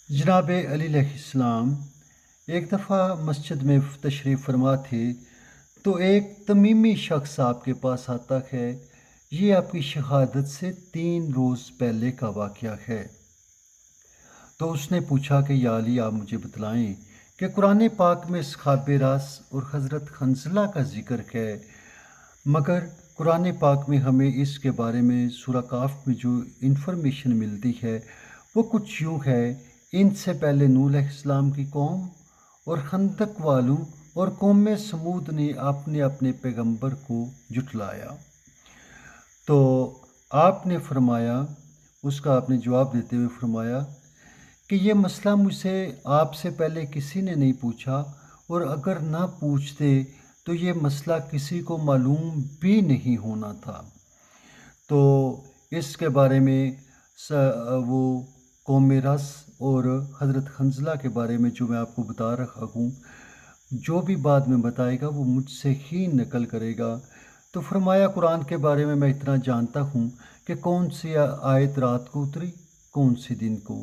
जनाब अली अलैहिस्सलाम एक दफ़ा मस्जिद में तशरीफ़ फरमा थे तो एक तमीमी शख्स आपके पास आता है। ये आपकी शहादत से 3 रोज़ पहले का वाक़या है। तो उसने पूछा कि या अली, आप मुझे बतलाएं कि कुरान पाक में असहाबे रास और हज़रत हंज़ला का ज़िक्र है, मगर कुरान पाक में हमें इसके बारे में सूरह काफ में जो इन्फॉर्मेशन मिलती है वो कुछ यूँ है। इनसे पहले नूह अलैहिस्सलाम की कौम और खंदक वालों और कौम समूद ने अपने अपने पैगंबर को जुटलाया। तो आपने फरमाया, उसका आपने जवाब देते हुए फरमाया कि ये मसला मुझसे आपसे पहले किसी ने नहीं पूछा, और अगर ना पूछते तो ये मसला किसी को मालूम भी नहीं होना था। तो इसके बारे में वो कौम रस और हज़रत हंज़ला के बारे में जो मैं आपको बता रहा हूँ, जो भी बाद में बताएगा वो मुझसे ही नकल करेगा। तो फरमाया, कुरान के बारे में मैं इतना जानता हूँ कि कौन सी आयत रात को उतरी, कौन सी दिन को,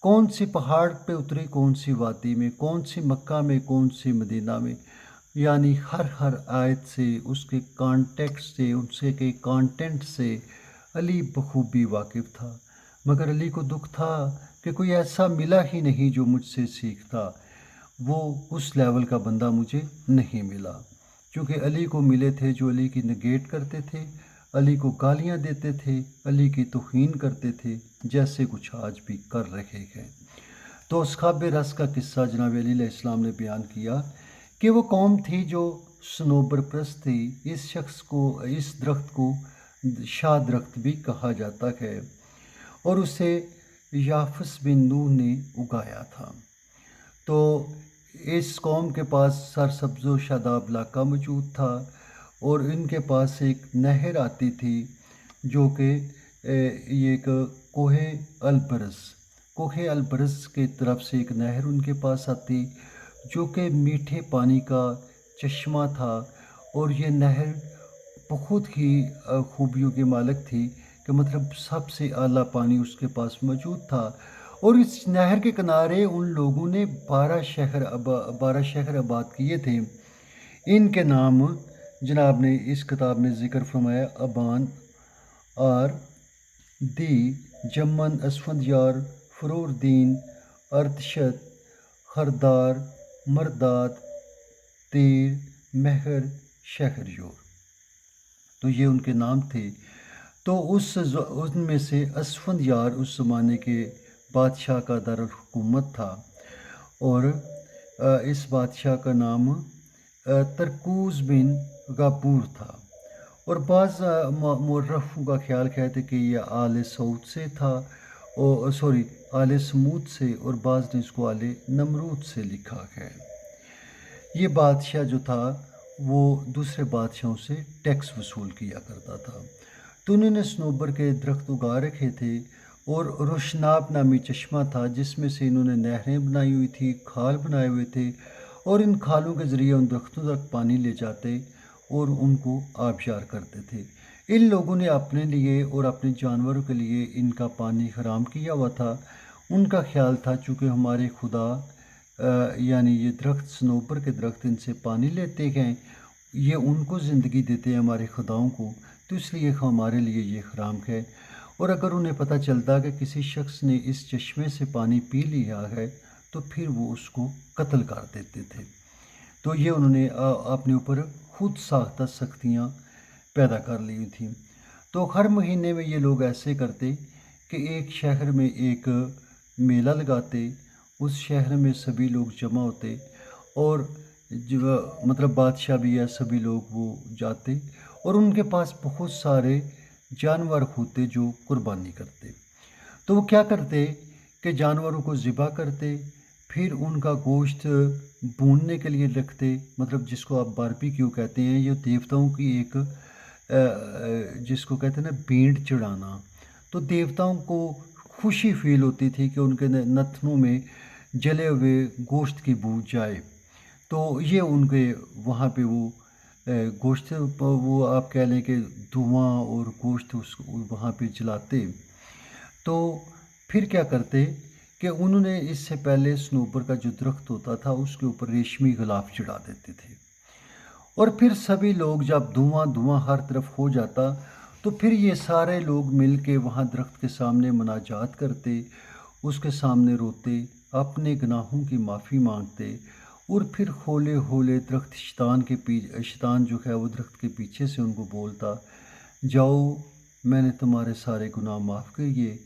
कौन सी पहाड़ पे उतरी, कौन सी वादी में, कौन सी मक्का में, कौन सी मदीना में। यानी हर आयत से, उसके कॉन्टेक्स्ट से, उसके के कंटेंट से अली बखूबी वाकिफ़ था। मगर अली को दुख था कि कोई ऐसा मिला ही नहीं जो मुझसे सीखता। वो उस लेवल का बंदा मुझे नहीं मिला, क्योंकि अली को मिले थे जो अली की नेगेट करते थे, अली को गालियां देते थे, अली की तौहीन करते थे, जैसे कुछ आज भी कर रहे हैं। तो असहाब रस का किस्सा जनाब अली अलैहिस्सलाम ने बयान किया कि वो कौम थी जो सनोबर प्रस्त थी। इस शख्स को, इस दरख्त को शाह दरख्त भी कहा जाता है, और उसे याफस बिन नूह ने उगाया था। तो इस कौम के पास सरसब्ज़ व शादाब इलाका मौजूद था, और इनके पास एक नहर आती थी जो कि ये एक कोहे अलबरस, कोहे अलबरस की तरफ से एक नहर उनके पास आती, जो कि मीठे पानी का चश्मा था। और ये नहर बहुत ही खूबियों की मालिक थी कि मतलब सबसे आला पानी उसके पास मौजूद था। और इस नहर के किनारे उन लोगों ने 12 शहर आबाद किए थे। इनके नाम जनाब ने इस किताब में ज़िक्र फरमाया: अबान, आर, दी, जमन, असफंदयार, फरूरदीन, अर्दशत, खरदार, मरदाद, तीर, महर, शहरयोर। तो ये उनके नाम थे। तो उनमें से असफंदयार उस ज़माने के बादशाह का दारुल हुकूमत था, और इस बादशाह का नाम तरकूज़ बिन गाबूर था। और बाज़ मौर्रखों का ख्याल कहते कि ये आले सऊद से था, और सॉरी, आले समूद से, और बाज़ ने इसको आले नमरूद से लिखा है। ये बादशाह जो था वो दूसरे बादशाहों से टैक्स वसूल किया करता था। तो उन्होंने सनोबर के दरख्त उगा रखे थे, और रोशनाब नामी चश्मा था जिसमें से इन्होंने नहरें बनाई हुई थी, खाल बनाए हुए थे, और इन खालों के ज़रिए उन दरख्तों तक पानी ले जाते और उनको आबशार करते थे। इन लोगों ने अपने लिए और अपने जानवरों के लिए इनका पानी हराम किया हुआ था। उनका ख्याल था चूँकि हमारे खुदा यानी ये दरख्त, सनोबर के दरख्त, इनसे पानी लेते हैं, ये उनको ज़िंदगी देते हैं हमारे खुदाओं को, तो इसलिए हमारे लिए ये हराम है। और अगर उन्हें पता चलता कि किसी शख्स ने इस चश्मे से पानी पी लिया है तो फिर वो उसको कत्ल कर देते थे। तो ये उन्होंने अपने ऊपर खुद साख्ता सख्तियाँ पैदा कर ली थी। तो हर महीने में ये लोग ऐसे करते कि एक शहर में एक मेला लगाते, उस शहर में सभी लोग जमा होते, और जो मतलब बादशाह भी है, सभी लोग वो जाते, और उनके पास बहुत सारे जानवर होते जो कुर्बानी करते। तो वो क्या करते कि जानवरों को ज़िबा करते, फिर उनका गोश्त भूनने के लिए रखते, मतलब जिसको आप बारबेक्यू कहते हैं। ये देवताओं की एक जिसको कहते हैं ना, भेंट चढ़ाना। तो देवताओं को खुशी फील होती थी कि उनके नथनों में जले हुए गोश्त की बू जाए। तो ये उनके वहाँ पे वो गोश्त, वो आप कह लें कि धुआं और गोश्त उस वहाँ पे जलाते। तो फिर क्या करते کہ انہوں نے اس سے پہلے صنوبر کا جو درخت ہوتا تھا اس کے اوپر ریشمی غلاف چڑھا دیتے تھے، اور پھر سبھی لوگ جب دھواں دھواں ہر طرف ہو جاتا تو پھر یہ سارے لوگ مل کے وہاں درخت کے سامنے مناجات کرتے، اس کے سامنے روتے، اپنے گناہوں کی معافی مانگتے، اور پھر ہولے ہولے درخت شیطان جو ہے وہ درخت کے پیچھے سے ان کو بولتا، جاؤ، میں نے تمہارے سارے گناہ معاف کیے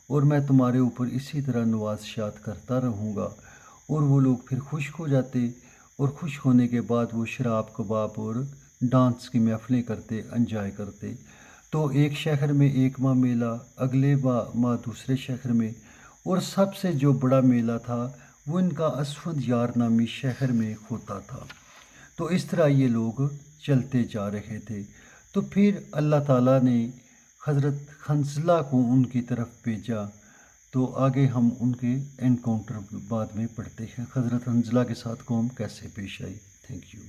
اور میں تمہارے اوپر اسی طرح نوازشات کرتا رہوں گا۔ اور وہ لوگ پھر خشک ہو جاتے، اور خوش ہونے کے بعد وہ شراب کباب اور ڈانس کی محفلیں کرتے، انجوائے کرتے۔ تو ایک شہر میں ایک ماہ میلہ، اگلے ماہ دوسرے شہر میں، اور سب سے جو بڑا میلہ تھا وہ ان کا اسفند یار نامی شہر میں ہوتا تھا۔ تو اس طرح یہ لوگ چلتے جا رہے تھے۔ تو پھر اللہ تعالیٰ نے حضرت حنظلہ کو ان کی طرف بھیجا۔ تو آگے ہم ان کے انکاؤنٹر بعد میں پڑھتے ہیں، حضرت حنظلہ کے ساتھ قوم کیسے پیش آئی۔ Thank you.